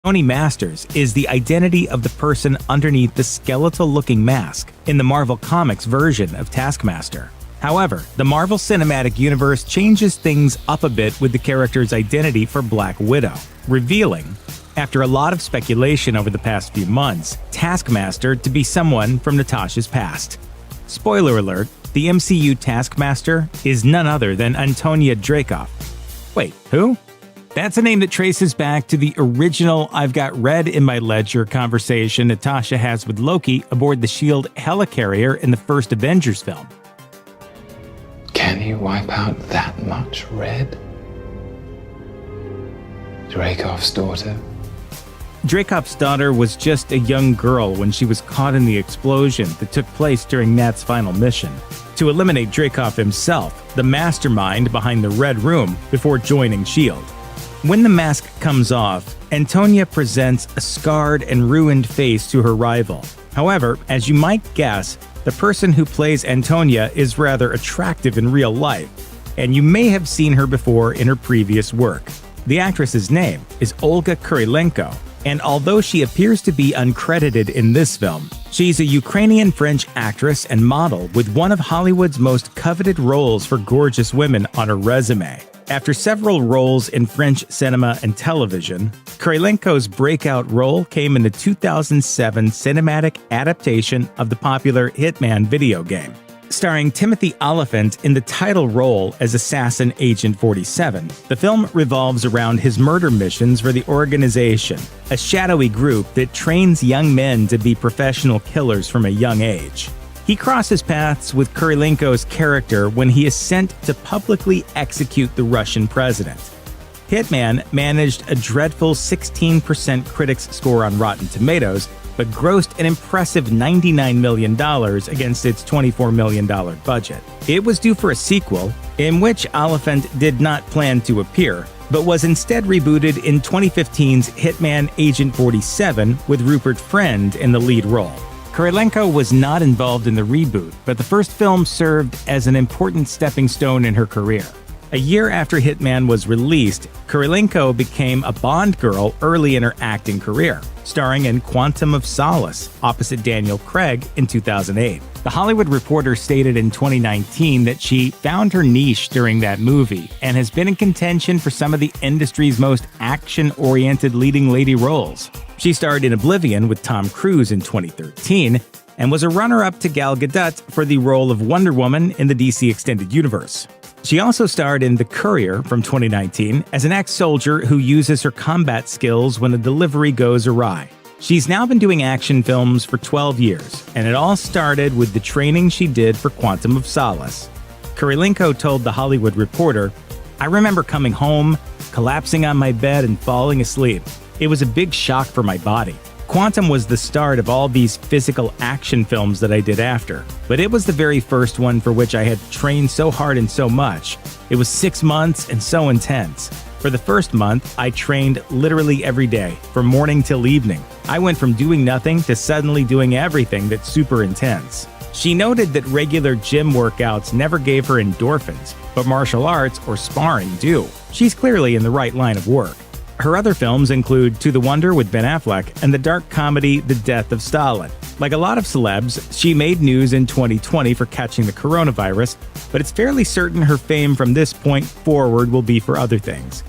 Tony Masters is the identity of the person underneath the skeletal-looking mask in the Marvel Comics version of Taskmaster. However, the Marvel Cinematic Universe changes things up a bit with the character's identity for Black Widow, revealing, after a lot of speculation over the past few months, Taskmaster to be someone from Natasha's past. Spoiler alert, the MCU Taskmaster is none other than Antonia Dreykov. Wait, who? That's a name that traces back to the original I've Got Red in My Ledger conversation Natasha has with Loki aboard the S.H.I.E.L.D. helicarrier in the first Avengers film. Can you wipe out that much red? Dreykov's daughter? Dreykov's daughter was just a young girl when she was caught in the explosion that took place during Nat's final mission, to eliminate Dreykov himself, the mastermind behind the Red Room, before joining S.H.I.E.L.D. When the mask comes off, Antonia presents a scarred and ruined face to her rival. However, as you might guess, the person who plays Antonia is rather attractive in real life, and you may have seen her before in her previous work. The actress's name is Olga Kurylenko, and although she appears to be uncredited in this film, she's a Ukrainian-French actress and model with one of Hollywood's most coveted roles for gorgeous women on her resume. After several roles in French cinema and television, Kurylenko's breakout role came in the 2007 cinematic adaptation of the popular Hitman video game. Starring Timothy Olyphant in the title role as Assassin Agent 47, the film revolves around his murder missions for the organization, a shadowy group that trains young men to be professional killers from a young age. He crosses paths with Kurylenko's character when he is sent to publicly execute the Russian president. Hitman managed a dreadful 16% critics score on Rotten Tomatoes, but grossed an impressive $99 million against its $24 million budget. It was due for a sequel, in which Olyphant did not plan to appear, but was instead rebooted in 2015's Hitman Agent 47 with Rupert Friend in the lead role. Kurylenko was not involved in the reboot, but the first film served as an important stepping stone in her career. A year after Hitman was released, Kurylenko became a Bond girl early in her acting career, starring in Quantum of Solace opposite Daniel Craig in 2008. The Hollywood Reporter stated in 2019 that she found her niche during that movie and has been in contention for some of the industry's most action-oriented leading lady roles. She starred in Oblivion with Tom Cruise in 2013 and was a runner-up to Gal Gadot for the role of Wonder Woman in the DC Extended Universe. She also starred in The Courier from 2019 as an ex-soldier who uses her combat skills when a delivery goes awry. She's now been doing action films for 12 years, and it all started with the training she did for Quantum of Solace. Kurylenko told The Hollywood Reporter, "I remember coming home, collapsing on my bed and falling asleep. It was a big shock for my body. Quantum was the start of all these physical action films that I did after, but it was the very first one for which I had trained so hard and so much. It was 6 months and so intense. For the first month, I trained literally every day, from morning till evening. I went from doing nothing to suddenly doing everything that's super intense." She noted that regular gym workouts never gave her endorphins, but martial arts or sparring do. She's clearly in the right line of work. Her other films include To the Wonder with Ben Affleck and the dark comedy The Death of Stalin. Like a lot of celebs, she made news in 2020 for catching the coronavirus, but it's fairly certain her fame from this point forward will be for other things.